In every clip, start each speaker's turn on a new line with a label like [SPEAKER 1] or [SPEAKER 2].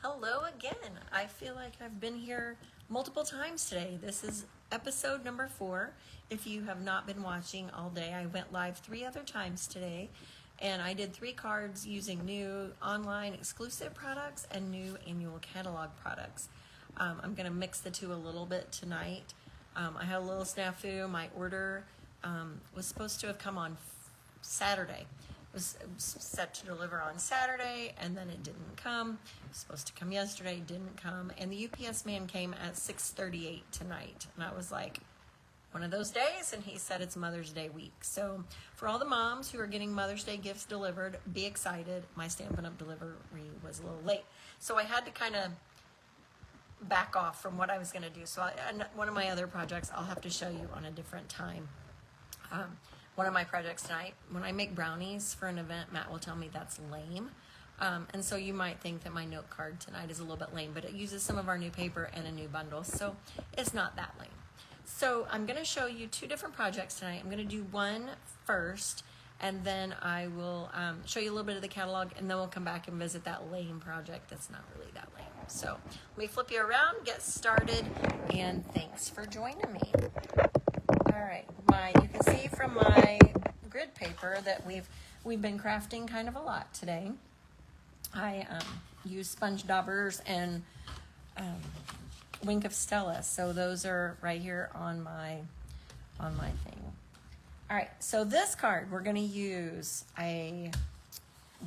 [SPEAKER 1] Hello again. I feel like I've been here multiple times today. This is episode number 4. If you have not been watching all day, I went live 3 other times today, and I did 3 cards using new online exclusive products and new annual catalog products. I'm going to mix the two a little bit tonight. I had a little snafu. My order was supposed to have come on Saturday. It was set to deliver on Saturday, and then it didn't come. It was supposed to come yesterday, didn't come, and the UPS man came at 6:38 tonight, and I was like, one of those days, and he said it's Mother's Day week. So for all the moms who are getting Mother's Day gifts delivered, be excited. My Stampin' Up! Delivery was a little late, so I had to kind of back off from what I was going to do. So one of my other projects I'll have to show you on a different time. One of my projects tonight, when I make brownies for an event, Matt will tell me that's lame. And so you might think that my note card tonight is a little bit lame, but it uses some of our new paper and a new bundle, so it's not that lame. So I'm going to show you 2 different projects tonight. I'm going to do one first, and then I will show you a little bit of the catalog, and then we'll come back and visit that lame project that's not really that lame. So let me flip you around, get started, and thanks for joining me. All right, you can see from my grid paper that we've been crafting kind of a lot today. I use sponge daubers and Wink of Stella, so those are right here on my thing. All right, so this card we're going to use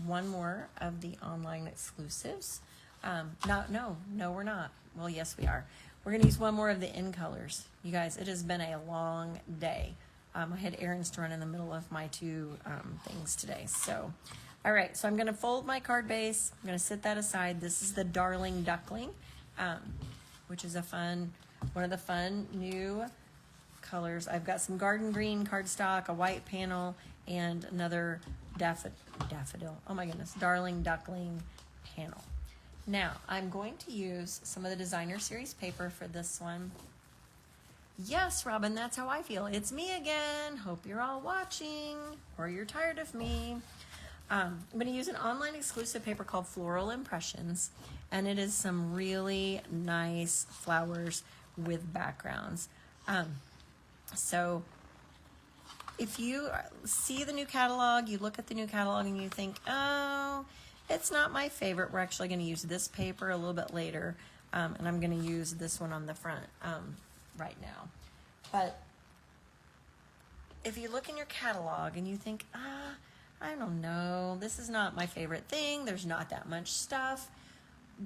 [SPEAKER 1] one more of the online exclusives. No, we're not. Well, yes, we are. We're going to use one more of the in colors. You guys, it has been a long day. I had errands to run in the middle of my 2 things today. So, all right, so I'm going to fold my card base. I'm going to set that aside. This is the Darling Duckling, which is one of the fun new colors. I've got some garden green cardstock, a white panel, and another daffodil. Oh my goodness, Darling Duckling panel. Now, I'm going to use some of the designer series paper for this one. Yes, Robin, that's how I feel. It's me again. Hope you're all watching, or you're tired of me. I'm going to use an online exclusive paper called Floral Impressions, and it is some really nice flowers with backgrounds. So if you see the new catalog, you look at the new catalog and you think, oh, it's not my favorite. We're actually going to use this paper a little bit later, and I'm going to use this one on the front right now. But if you look in your catalog and you think, I don't know, this is not my favorite thing, there's not that much stuff,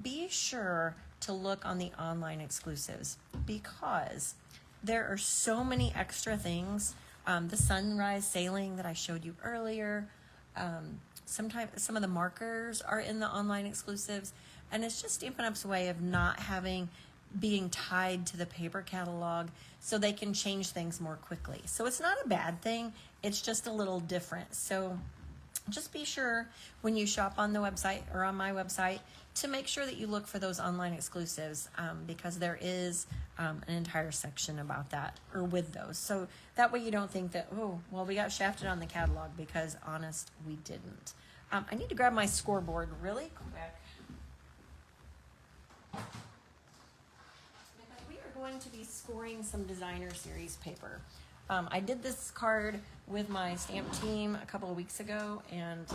[SPEAKER 1] be sure to look on the online exclusives, because there are so many extra things. The sunrise sailing that I showed you earlier, sometimes some of the markers are in the online exclusives, and it's just Stampin' Up's way of not being tied to the paper catalog, so they can change things more quickly. So it's not a bad thing, it's just a little different. So just be sure when you shop on the website or on my website to make sure that you look for those online exclusives, because there is an entire section about that, or with those. So that way you don't think that, oh, well, we got shafted on the catalog, because honest, we didn't. I need to grab my scoreboard really quick, because we are going to be scoring some designer series paper. I did this card with my stamp team a couple of weeks ago, and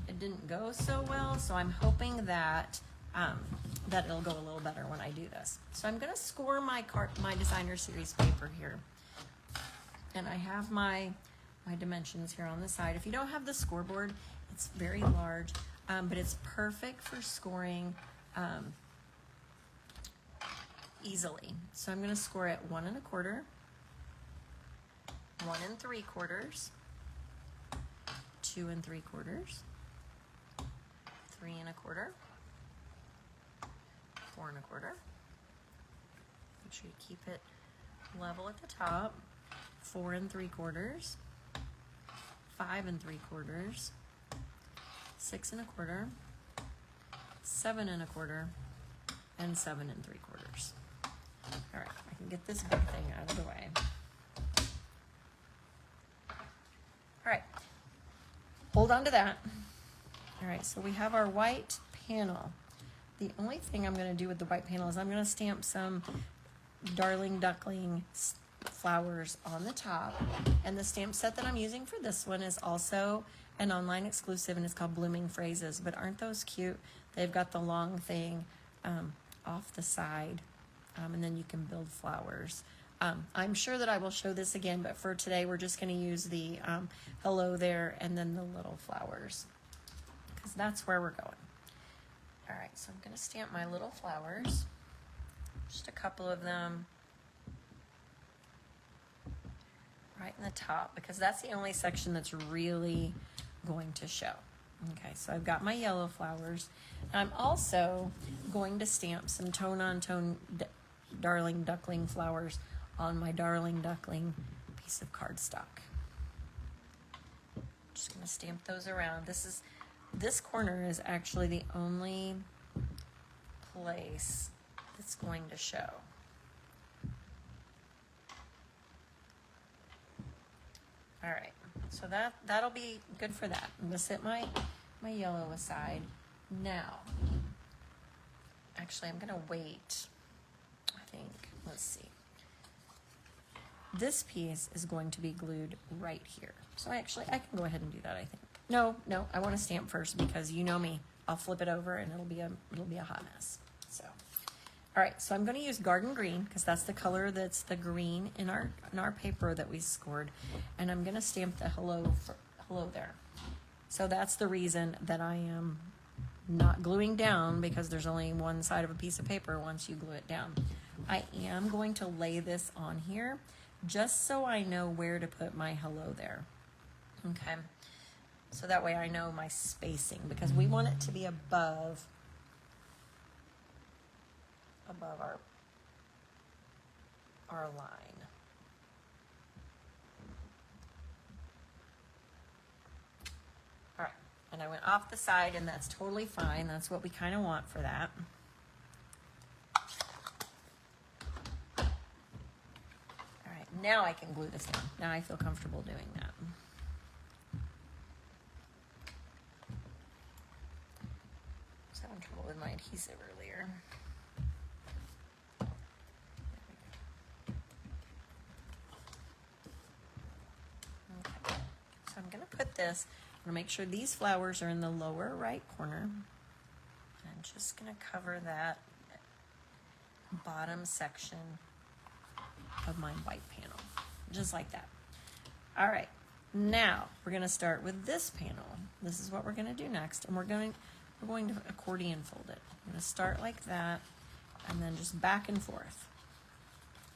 [SPEAKER 1] it didn't go so well, so I'm hoping that that it'll go a little better when I do this. So I'm going to score my designer series paper here, and I have my dimensions here on the side. If you don't have the scoreboard, it's very large, but it's perfect for scoring easily. So I'm going to score at 1 1/4, 1 3/4, 2 3/4, 3 1/4, 4 1/4. Make sure you keep it level at the top. 4 3/4, 5 3/4, 6 1/4, 7 1/4, and 7 3/4. All right, I can get this big thing out of the way. All right, hold on to that. All right, so we have our white panel. the only thing I'm going to do with the white panel is I'm going to stamp some Darling Duckling flowers on the top. And the stamp set that I'm using for this one is also an online exclusive, and it's called Blooming Phrases. But aren't those cute? They've got the long thing off the side, and then you can build flowers. I'm sure that I will show this again, but for today we're just going to use the hello there and then the little flowers, because that's where we're going. All right, so I'm going to stamp my little flowers, just a couple of them right in the top, because that's the only section that's really going to show. Okay, so I've got my yellow flowers. I'm also going to stamp some tone-on-tone Darling Duckling flowers on my Darling Duckling piece of cardstock. Just going to stamp those around. This corner is actually the only place that's going to show. All right, so that'll be good for that. I'm gonna set my yellow aside. Now, actually I'm gonna wait, I think, let's see. This piece is going to be glued right here. So I can go ahead and do that, I think. No, I wanna stamp first, because you know me, I'll flip it over and it'll be a hot mess. So, all right, so I'm going to use Garden Green, because that's the color that's the green in our paper that we scored, and I'm going to stamp the hello there. So that's the reason that I am not gluing down, because there's only one side of a piece of paper once you glue it down. I am going to lay this on here just so I know where to put my hello there. Okay, so that way I know my spacing, because we want it to be above our line. All right, and I went off the side, and that's totally fine. That's what we kind of want for that. All right, now I can glue this down. Now I feel comfortable doing that. I was having trouble with my adhesive earlier. I'm going to put this, I'm going to make sure these flowers are in the lower right corner. I'm just going to cover that bottom section of my white panel, just like that. All right, now we're going to start with this panel. This is what we're going to do next, and we're going to accordion fold it. I'm going to start like that, and then just back and forth,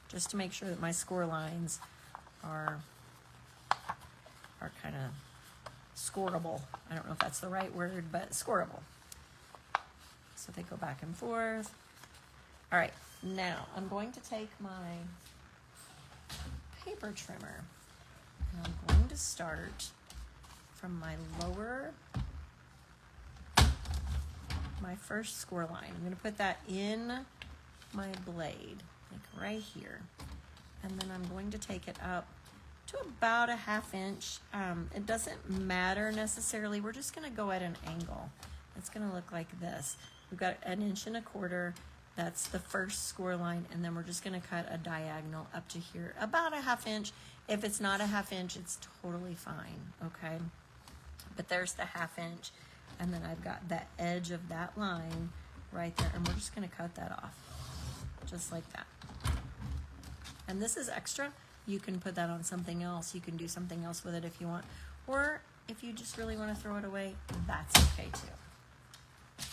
[SPEAKER 1] just to make sure that my score lines are kind of scoreable. I don't know if that's the right word, but scoreable. So they go back and forth. All right, now I'm going to take my paper trimmer, and I'm going to start from my first score line. I'm going to put that in my blade, like right here. And then I'm going to take it up to about a 1/2 inch. It doesn't matter necessarily. We're just going to go at an angle. It's going to look like this. We've got 1 1/4 inch. That's the first score line, and then we're just going to cut a diagonal up to here, about a 1/2 inch. If it's not a 1/2 inch, it's totally fine, okay? But there's the 1/2 inch, and then I've got that edge of that line right there, and we're just going to cut that off, just like that. And this is extra. You can put that on something else. You can do something else with it if you want. Or if you just really want to throw it away, that's okay too.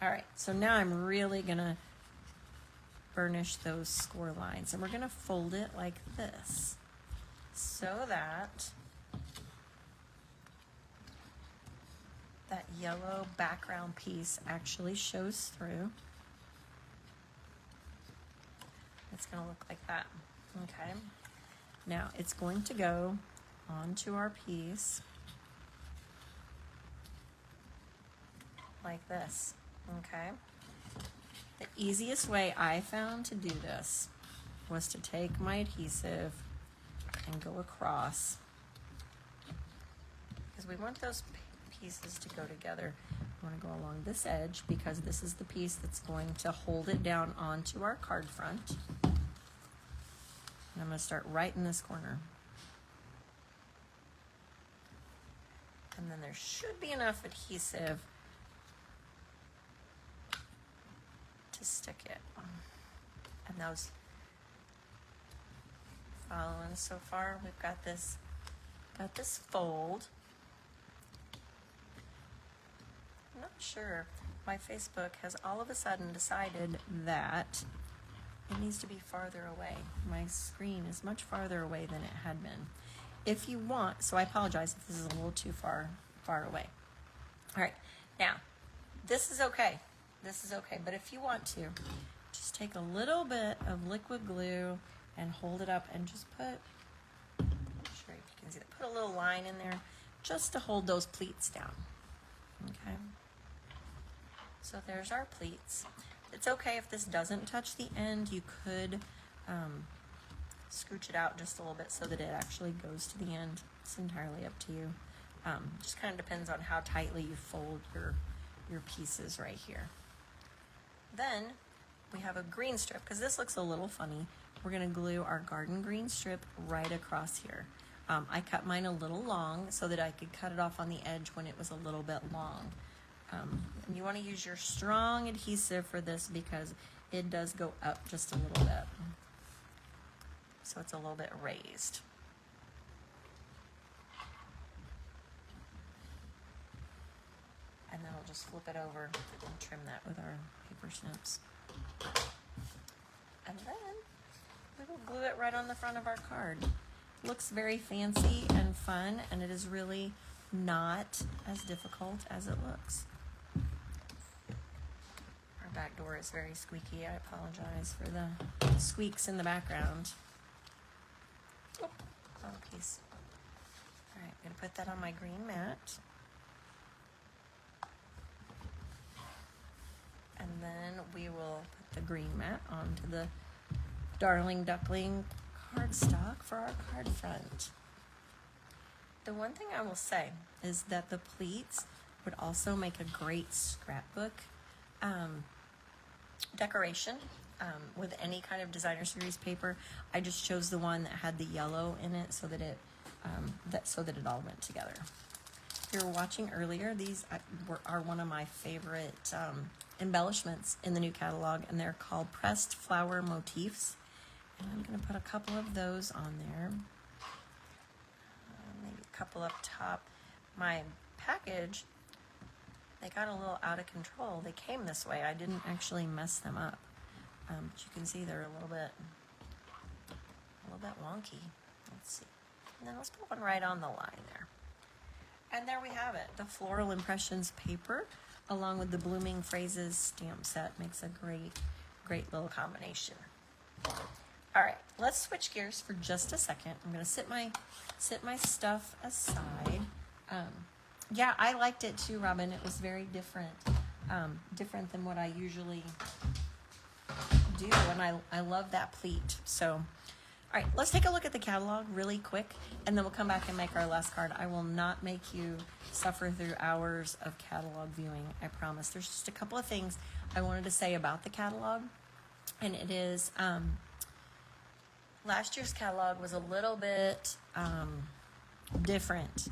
[SPEAKER 1] All right, so now I'm really going to burnish those score lines. And we're going to fold it like this so that that yellow background piece actually shows through. It's going to look like that. Okay. Now it's going to go onto our piece like this, okay? The easiest way I found to do this was to take my adhesive and go across, because we want those pieces to go together. You want to go along this edge because this is the piece that's going to hold it down onto our card front. And I'm going to start right in this corner. And then there should be enough adhesive to stick it. And those following so far, we've got this fold. I'm not sure. My Facebook has all of a sudden decided that it needs to be farther away. My screen is much farther away than it had been. If you want, so I apologize if this is a little too far away. All right, now, this is okay. This is okay, but if you want to, just take a little bit of liquid glue and hold it up and just put, I'm not sure if you can see that, put a little line in there just to hold those pleats down, okay? So there's our pleats. It's okay if this doesn't touch the end. You could scooch it out just a little bit so that it actually goes to the end. It's entirely up to you. Just kind of depends on how tightly you fold your pieces right here. Then we have a green strip, because this looks a little funny. We're going to glue our garden green strip right across here. I cut mine a little long so that I could cut it off on the edge when it was a little bit long. And you want to use your strong adhesive for this because it does go up just a little bit. So it's a little bit raised. And then we'll just flip it over and trim that with our paper snips. And then we will glue it right on the front of our card. Looks very fancy and fun, and it is really not as difficult as it looks. Our back door is very squeaky. I apologize for the squeaks in the background. Oh, wrong piece. All right, I'm going to put that on my green mat. And then we will put the green mat onto the Darling Duckling cardstock for our card front. The one thing I will say is that the pleats would also make a great scrapbook decoration with any kind of designer series paper. I just chose the one that had the yellow in it so that it all went together. If you were watching earlier, these are one of my favorite embellishments in the new catalog, and they're called pressed flower motifs. And I'm going to put a couple of those on there. Maybe a couple up top. My package, they got a little out of control. They came this way. I didn't actually mess them up. But you can see they're a little bit wonky. Let's see. And then let's put one right on the line there. And there we have it. The Floral Impressions paper, along with the Blooming Phrases stamp set, makes a great little combination. All right, let's switch gears for just a second. I'm going to sit my stuff aside. Yeah, I liked it too, Robin. It was very different, different than what I usually do, and I love that pleat. So, all right, let's take a look at the catalog really quick, and then we'll come back and make our last card. I will not make you suffer through hours of catalog viewing, I promise. There's just a couple of things I wanted to say about the catalog, and it is, last year's catalog was a little bit different,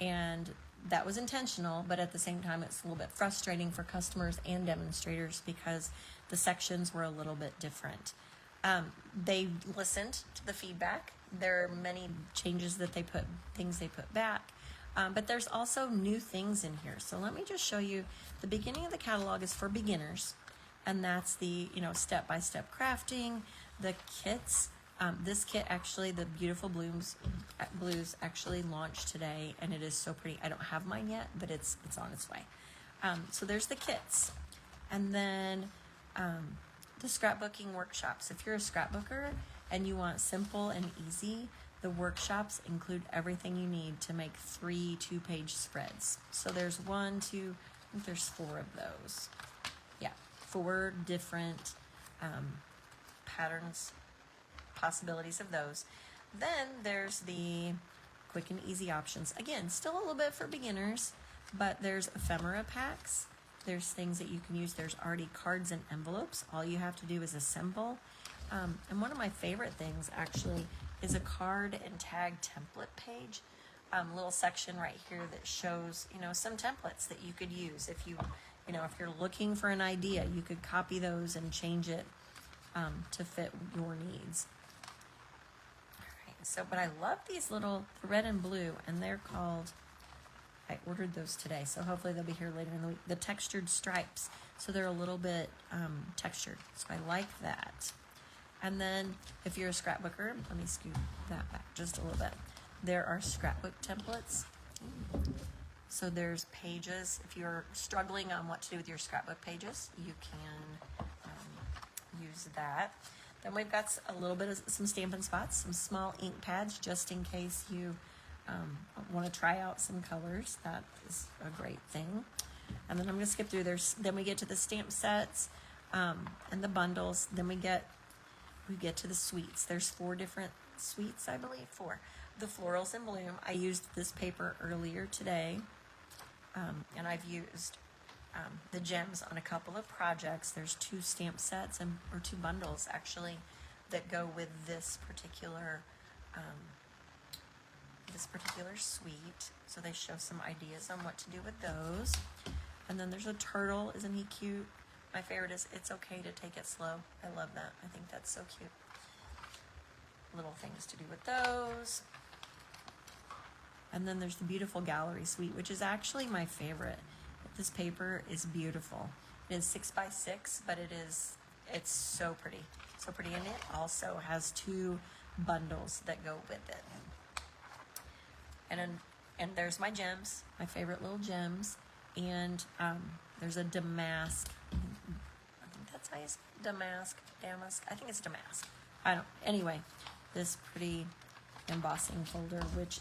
[SPEAKER 1] and that was intentional, but at the same time it's a little bit frustrating for customers and demonstrators because the sections were a little bit different. They listened to the feedback. There are many changes that things they put back, but there's also new things in here. So let me just show you. The beginning of the catalog is for beginners, and that's the step-by-step crafting, the kits. This kit actually, the Beautiful Blues actually launched today, and it is so pretty. I don't have mine yet, but it's on its way. So there's the kits, and then the scrapbooking workshops. If you're a scrapbooker and you want simple and easy, the workshops include everything you need to make 3 2-page spreads. So there's 1, 2, I think there's 4 of those. Yeah, 4 different patterns, possibilities of those. Then there's the quick and easy options. Again, still a little bit for beginners, but there's ephemera packs There's things that you can use. There's already cards and envelopes. All you have to do is assemble. And one of my favorite things actually is a card and tag template page. Little section right here that shows, some templates that you could use if if you're looking for an idea, you could copy those and change it to fit your needs. All right, so, but I love these little red and blue, and they're called, I ordered those today, so hopefully they'll be here later in the week. The textured stripes, so they're a little bit textured, so I like that. And then if you're a scrapbooker, let me scoot that back just a little bit. There are scrapbook templates. So there's pages. If you're struggling on what to do with your scrapbook pages, you can use that. Then we've got a little bit of some Stampin' spots, some small ink pads, just in case you want to try out some colors. That is a great thing. And then I'm going to skip through. Then we get to the stamp sets and the bundles. Then we get to the suites. There's 4 different suites, I believe. 4. The Florals in Bloom. I used this paper earlier today, and I've used the gems on a couple of projects. There's 2 stamp sets or 2 bundles actually that go with this particular suite. So they show some ideas on what to do with those. And then there's a turtle. Isn't he cute? My favorite is It's Okay to Take It Slow. I love that. I think that's so cute. Little things to do with those. And then there's the beautiful gallery suite, which is actually my favorite. This paper is beautiful. It is 6x6, but it's so pretty. So pretty. And it also has 2 bundles that go with it. And there's my gems, my favorite little gems. And there's a damask. I think that's how you say it. Damask. I think it's damask. Anyway, this pretty embossing folder, which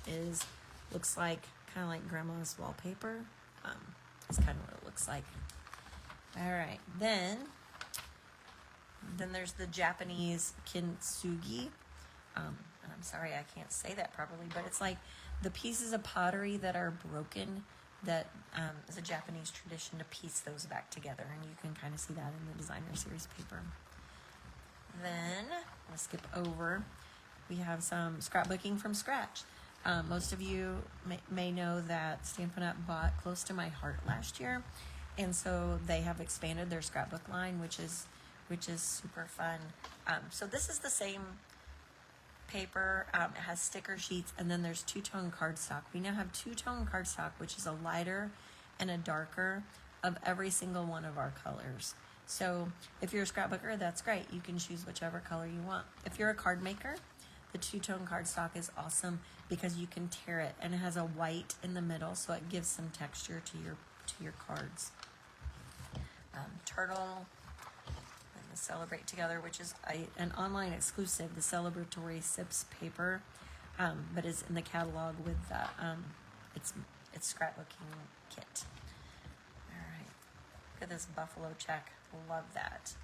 [SPEAKER 1] looks like kind of like grandma's wallpaper. It's kind of what it looks like. All right, then there's the Japanese kintsugi. And I'm sorry I can't say that properly, but it's like the pieces of pottery that are broken. That is a Japanese tradition to piece those back together, and you can kind of see that in the designer series paper. Then I'll skip over. We have some scrapbooking from scratch. Most of you may know that Stampin' Up! Bought Close to My Heart last year, and so they have expanded their scrapbook line, which is super fun. So this is the same paper. It has sticker sheets, and then there's 2-tone cardstock. We now have 2-tone cardstock, which is a lighter and a darker of every single one of our colors. So if you're a scrapbooker, that's great. You can choose whichever color you want. If you're a card maker, the 2-tone cardstock is awesome because you can tear it, and it has a white in the middle, so it gives some texture to your cards. Turtle. Celebrate Together, which is an online exclusive, the celebratory Sips paper, but is in the catalog with its scrapbooking kit. All right, look at this buffalo check. Love that.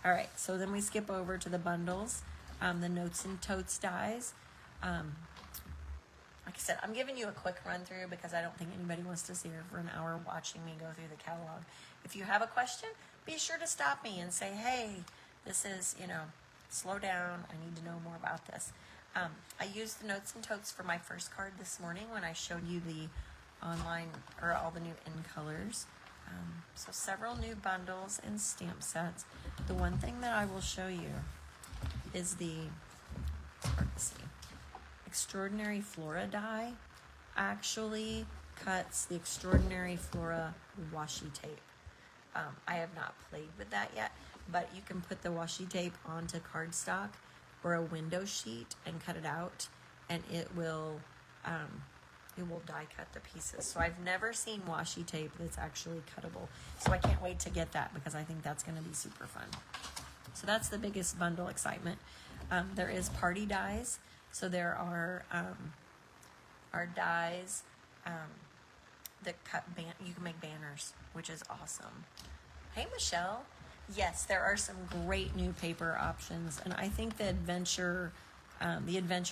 [SPEAKER 1] All right, so then we skip over to the bundles, the Notes and Totes dies. Like I said, I'm giving you a quick run through because I don't think anybody wants to sit here for an hour watching me go through the catalog. If you have a question, be sure to stop me and say, hey, this is, slow down. I need to know more about this. I used the Notes and Totes for my first card this morning when I showed you the online, or all the new in colors. So several new bundles and stamp sets. The one thing that I will show you is it's hard to see, Extraordinary Flora die actually cuts the Extraordinary Flora washi tape. I have not played with that yet, but you can put the washi tape onto cardstock or a window sheet and cut it out, and it will die cut the pieces. So I've never seen washi tape that's actually cuttable. So I can't wait to get that because I think that's going to be super fun. So that's the biggest bundle excitement. There is party dies. So there are dies that you can make banners, which is awesome. Hey, Michelle. Yes, there are some great new paper options, and I think the adventure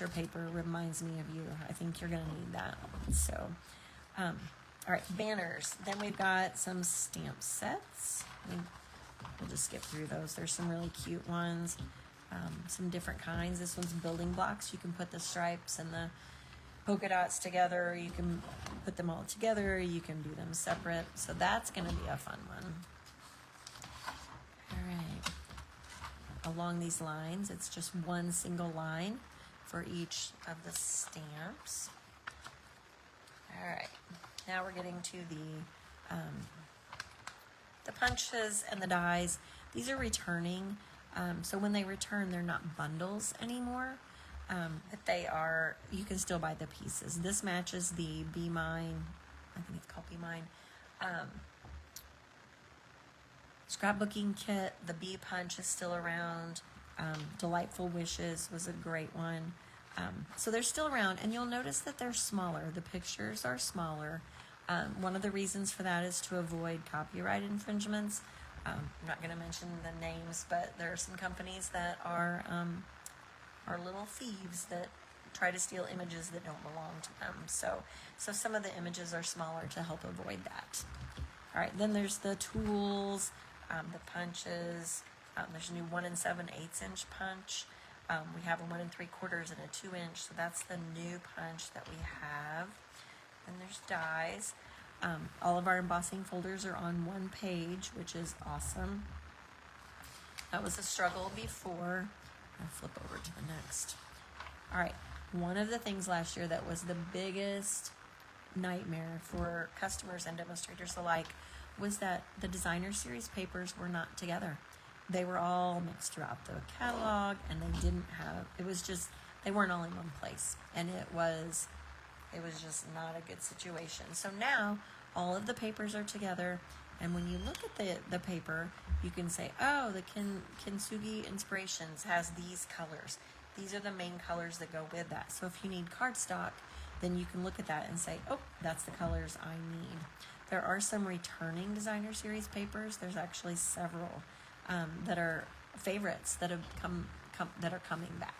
[SPEAKER 1] paper reminds me of you. I think you're going to need that. So, All right, banners. Then we've got some stamp sets. We'll just skip through those. There's some really cute ones, some different kinds. This one's building blocks. You can put the stripes and the polka dots together. You can put them all together. You can do them separate. So that's going to be a fun one. All right. Along these lines, it's just one single line for each of the stamps. All right. Now we're getting to the punches and the dies. These are returning. So when they return, they're not bundles anymore. But they are, you can still buy the pieces. This matches the Be Mine, I think it's called Be Mine, scrapbooking kit. The Bee Punch is still around. Delightful Wishes was a great one. So they're still around, and you'll notice that they're smaller. The pictures are smaller. One of the reasons for that is to avoid copyright infringements. I'm not going to mention the names, but there are some companies that are little thieves that try to steal images that don't belong to them. So some of the images are smaller to help avoid that. All right, then there's the tools, the punches. There's a new 1 7/8 inch punch. We have a 1 3/4 and a 2 inch, so that's the new punch that we have. And there's dies. All of our embossing folders are on one page, which is awesome. That was a struggle before. I'll flip over to the next. All right, one of the things last year that was the biggest nightmare for customers and demonstrators alike was that the designer series papers were not together. They were all mixed throughout the catalog, and they didn't have, it was just, they weren't all in one place, and it was just not a good situation. So now all of the papers are together, and when you look at the paper, you can say, oh, the Kintsugi Inspirations has these colors. These are the main colors that go with that. So if you need cardstock, then you can look at that and say, oh, that's the colors I need. There are some returning designer series papers. There's actually several that are favorites that have that are coming back.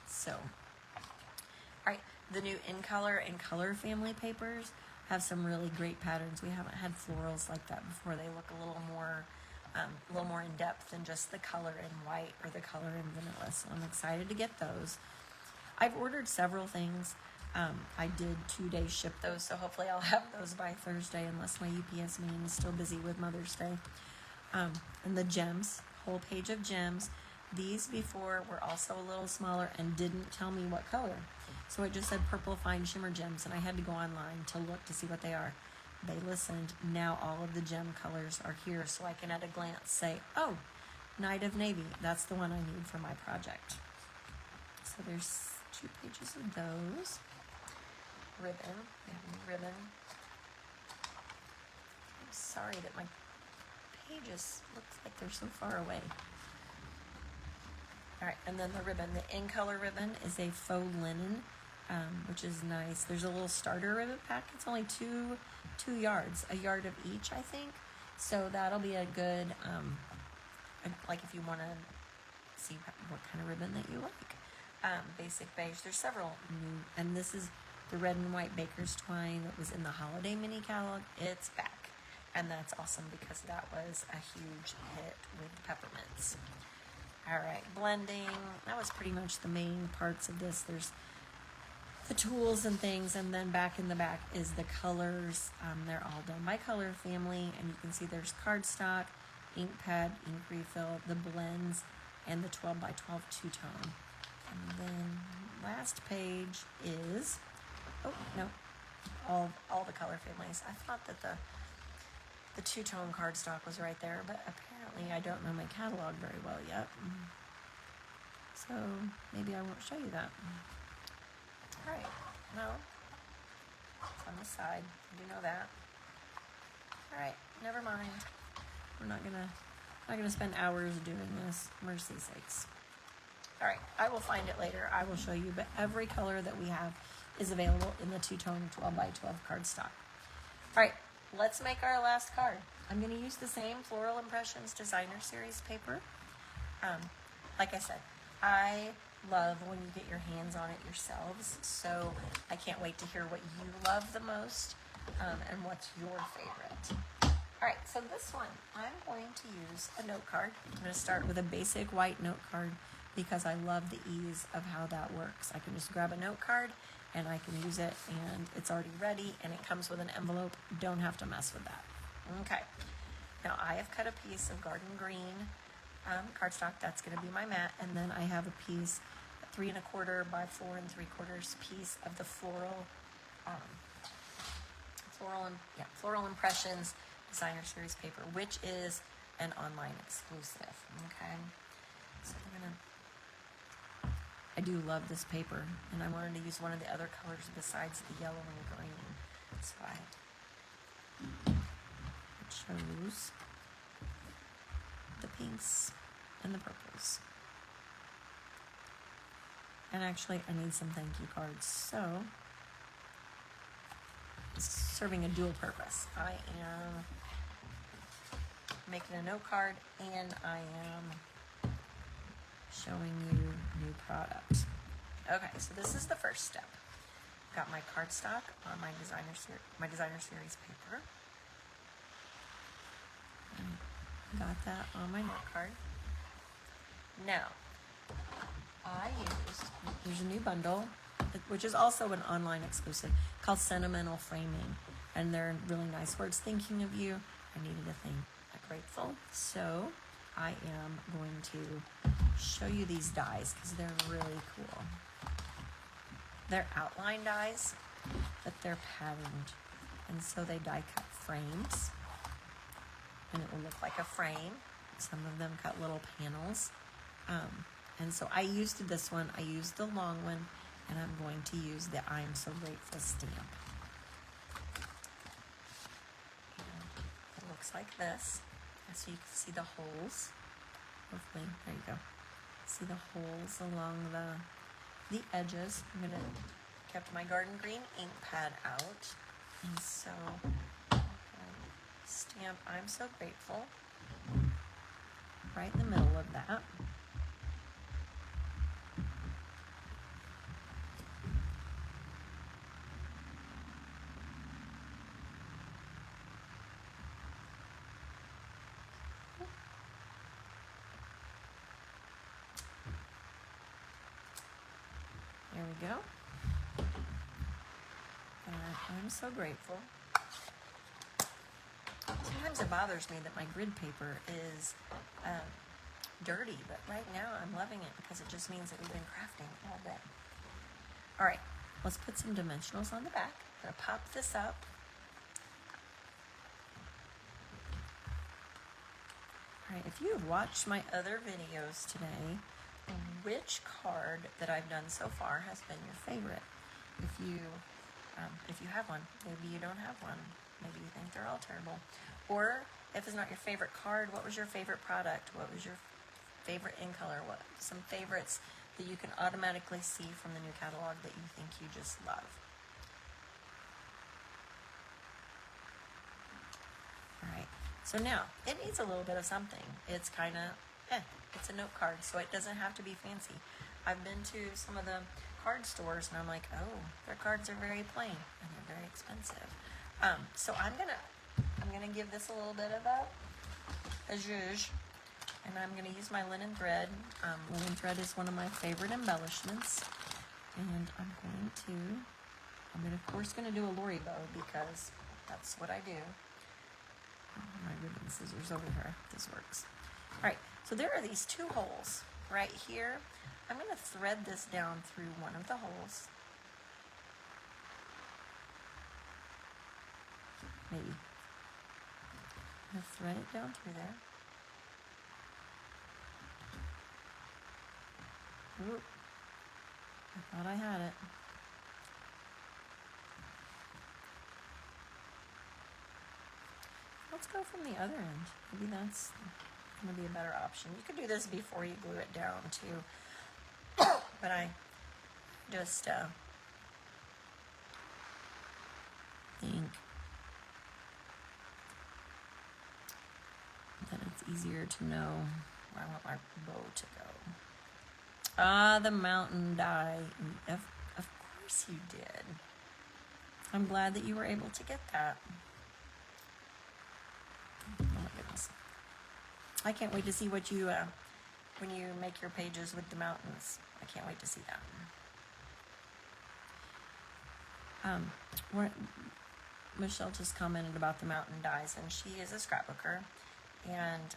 [SPEAKER 1] So, all right, the new In Color and Color family papers have some really great patterns. We haven't had florals like that before. They look a little more in depth than just the color in white or the color in vanilla. So I'm excited to get those. I've ordered several things. I did 2-day ship those, so hopefully I'll have those by Thursday, unless my UPS man is still busy with Mother's Day. And the gems, whole page of gems. These before were also a little smaller and didn't tell me what color. So it just said purple fine shimmer gems, and I had to go online to look to see what they are. They listened. Now all of the gem colors are here, so I can at a glance say, oh, Night of Navy, that's the one I need for my project. So there's 2 pages of those. Ribbon, we have new ribbon. I'm sorry that my pages look like they're so far away. All right, and then the ribbon, the In Color ribbon is a faux linen, which is nice. There's a little starter ribbon pack. It's only two yards, a yard of each, I think. So that'll be a good, like if you want to see what kind of ribbon that you like. Basic beige. There's several new, and this is the red and white baker's twine that was in the holiday mini catalog. It's back, and that's awesome because that was a huge hit with peppermints. All right, blending. That was pretty much the main parts of this. There's the tools and things, and then back in the back is the colors. They're all done by Color Family, and you can see there's cardstock, ink pad, ink refill, the blends, and the 12 by 12 two-tone. And then last page is, oh no, all the Color Families. I thought that the two-tone cardstock was right there, but apparently I don't know my catalog very well yet. So maybe I won't show you that. All right, no, it's on the side. I do know that. All right, never mind. We're not gonna spend hours doing this. Mercy sakes. All right, I will find it later. I will show you, but every color that we have is available in the two-tone 12 by 12 cardstock. All right, let's make our last card. I'm going to use the same Floral Impressions Designer Series paper. Like I said, I love when you get your hands on it yourselves, so I can't wait to hear what you love the most. and what's your favorite. All right, so this one, I'm going to use a note card. I'm going to start with a basic white note card because I love the ease of how that works. I can just grab a note card and I can use it, and it's already ready, and it comes with an envelope. Don't have to mess with that. Okay, now I have cut a piece of garden green cardstock. That's going to be my mat, and then I have a piece, 3 1/4 by 4 3/4 piece of the floral, Floral Impressions Designer Series paper, which is an online exclusive. Okay, so I do love this paper, and I wanted to use one of the other colors besides the yellow and green. So I chose the pinks and the purples. And actually, I need some thank you cards, so it's serving a dual purpose. I am making a note card, and I am showing you new product. Okay, so this is the first step. Got my cardstock on my designer series paper. Got that on my note card. Now, there's a new bundle, which is also an online exclusive, called Sentimental Framing, and they're really nice words thinking of you. I needed a thing. I'm grateful, so I am going to show you these dies because they're really cool. They're outline dies, but they're patterned, and so they die cut frames, and it will look like a frame. Some of them cut little panels, and so I used this one. I used the long one, and I'm going to use the I'm So Grateful stamp. And it looks like this, so you can see the holes. Hopefully, there you go. See the holes along the edges. I'm gonna kept my garden green ink pad out, and so stamp I'm So Grateful right in the middle of that. There we go. And I'm so grateful. Sometimes it bothers me that my grid paper is dirty, but right now I'm loving it because it just means that we've been crafting all day. All right, let's put some dimensionals on the back. I'm gonna pop this up. All right, if you've watched my other videos today, which card that I've done so far has been your favorite? If you have one, maybe you don't have one. Maybe you think they're all terrible. Or if it's not your favorite card, what was your favorite product? What was your favorite in color? What some favorites that you can automatically see from the new catalog that you think you just love? All right, so now it needs a little bit of something. It's kind of, it's a note card, so it doesn't have to be fancy. I've been to some of the card stores, and I'm like, oh, their cards are very plain, and they're very expensive. So I'm gonna give this a little bit of a zhuzh, and I'm gonna use my linen thread. Linen thread is one of my favorite embellishments, and I'm of course gonna do a lorry bow because that's what I do. My ribbon scissors over here. This works. All right, so there are these two holes right here. I'm going to thread this down through one of the holes. Maybe. I'm going to thread it down through there. Ooh, I thought I had it. Let's go from the other end. Maybe that's going to be a better option. You could do this before you glue it down too. But I just think that it's easier to know where I want my bow to go. Ah, the mountain die. Of course you did. I'm glad that you were able to get that. Oh my goodness. I can't wait to see what you, when you make your pages with the mountains. I can't wait to see that. Michelle just commented about the mountain dies, and she is a scrapbooker. And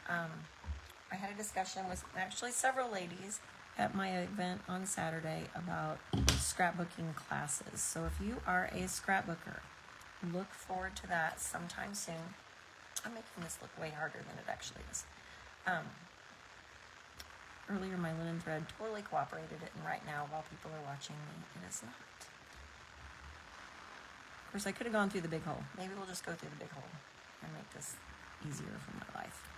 [SPEAKER 1] I had a discussion with actually several ladies at my event on Saturday about scrapbooking classes. So if you are a scrapbooker, look forward to that sometime soon. I'm making this look way harder than it actually is. Earlier my linen thread totally cooperated it, and right now while people are watching me, it is not. Of course, I could have gone through the big hole. Maybe we'll just go through the big hole and make this easier for my life.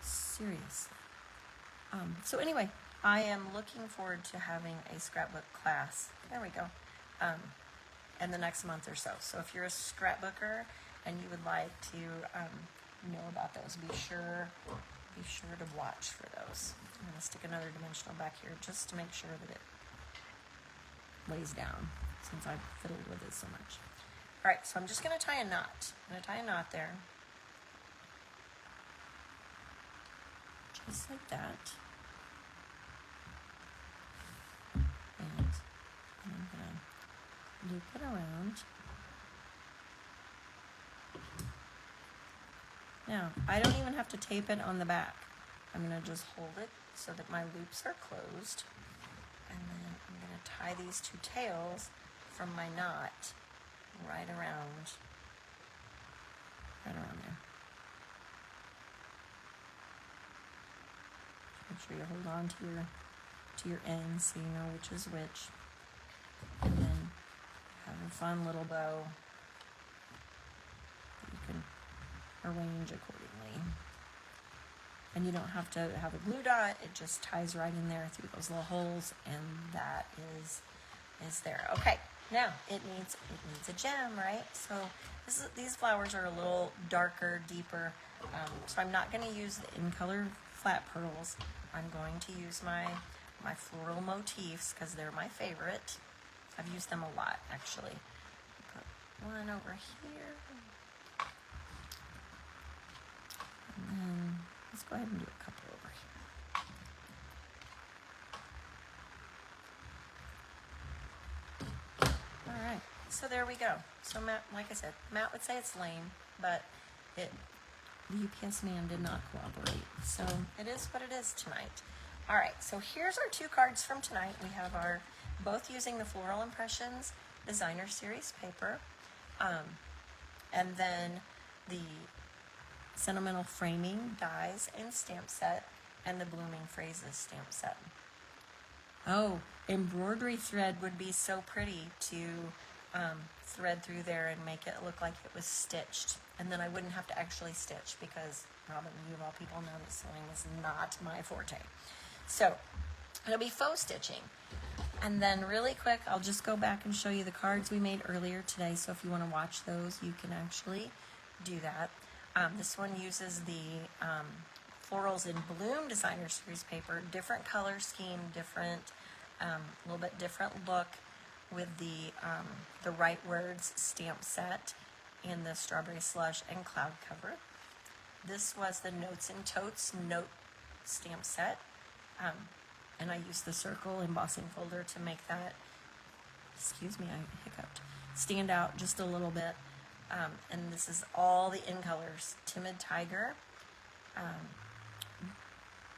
[SPEAKER 1] Seriously. So anyway, I am looking forward to having a scrapbook class. There we go. In the next month or so. So if you're a scrapbooker and you would like to know about those, be sure to watch for those. I'm going to stick another dimensional back here just to make sure that it lays down, since I've fiddled with it so much. All right, so I'm just going to tie a knot. I'm going to tie a knot there. Just like that. And I'm going to loop it around. Now, I don't even have to tape it on the back. I'm going to just hold it so that my loops are closed. And then I'm going to tie these two tails from my knot right around there. Make sure you hold on to your ends so you know which is which. And then have a fun little bow that you can arrange accordingly. And you don't have to have a glue dot, it just ties right in there through those little holes, and that is there. Okay, now it needs a gem, right? So these flowers are a little darker, deeper, so I'm not going to use the in color flat pearls. I'm going to use my floral motifs because they're my favorite. I've used them a lot, actually. Put one over here. And then let's go ahead and do a couple over here. All right, so there we go. So Matt, like I said, Matt would say it's lame, but the UPS man did not cooperate. So it is what it is tonight. All right, so here's our two cards from tonight. We have our, both using the Floral Impressions Designer Series paper, and then the Sentimental Framing dies and stamp set, and the Blooming Phrases stamp set. Oh, embroidery thread would be so pretty to thread through there and make it look like it was stitched, and then I wouldn't have to actually stitch, because Robin, you of all people know that sewing is not my forte. So it'll be faux stitching. And then really quick, I'll just go back and show you the cards we made earlier today, so if you want to watch those, you can actually do that. This one uses the Florals in Bloom Designer Series paper, different color scheme, different, little bit different look, with the Right Words stamp set in the Strawberry Slush and Cloud Cover. This was the Notes and Totes note stamp set, and I used the circle embossing folder to make that, excuse me, I hiccuped, stand out just a little bit. And this is all the in colors: Timid Tiger,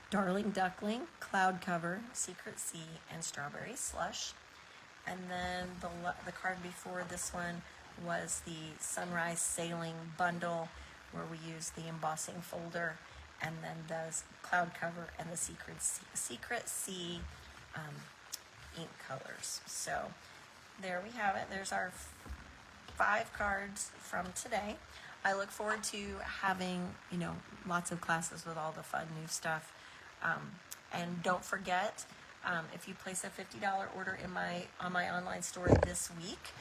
[SPEAKER 1] Darling Duckling, Cloud Cover, Secret Sea, and Strawberry Slush. And then the card before this one was the Sunrise Sailing Bundle, where we used the embossing folder, and then the Cloud Cover and the Secret Sea ink colors. So there we have it. There's our 5 cards from today. I look forward to having, lots of classes with all the fun new stuff. And don't forget, if you place a $50 order on my online store this week,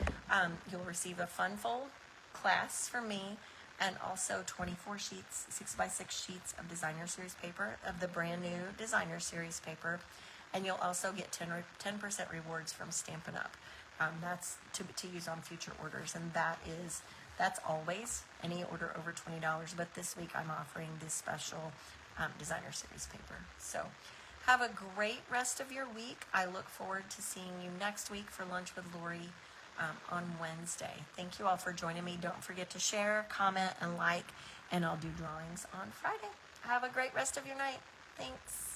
[SPEAKER 1] you'll receive a Fun Fold class from me, and also 24 sheets, 6x6 sheets of Designer Series paper, of the brand new Designer Series paper. And you'll also get 10% rewards from Stampin' Up. That's to use on future orders, and that's always any order over $20. But this week I'm offering this special designer series paper. So have a great rest of your week. I look forward to seeing you next week for Lunch with Lori on Wednesday. Thank you all for joining me. Don't forget to share, comment, and like, and I'll do drawings on Friday. Have a great rest of your night. Thanks.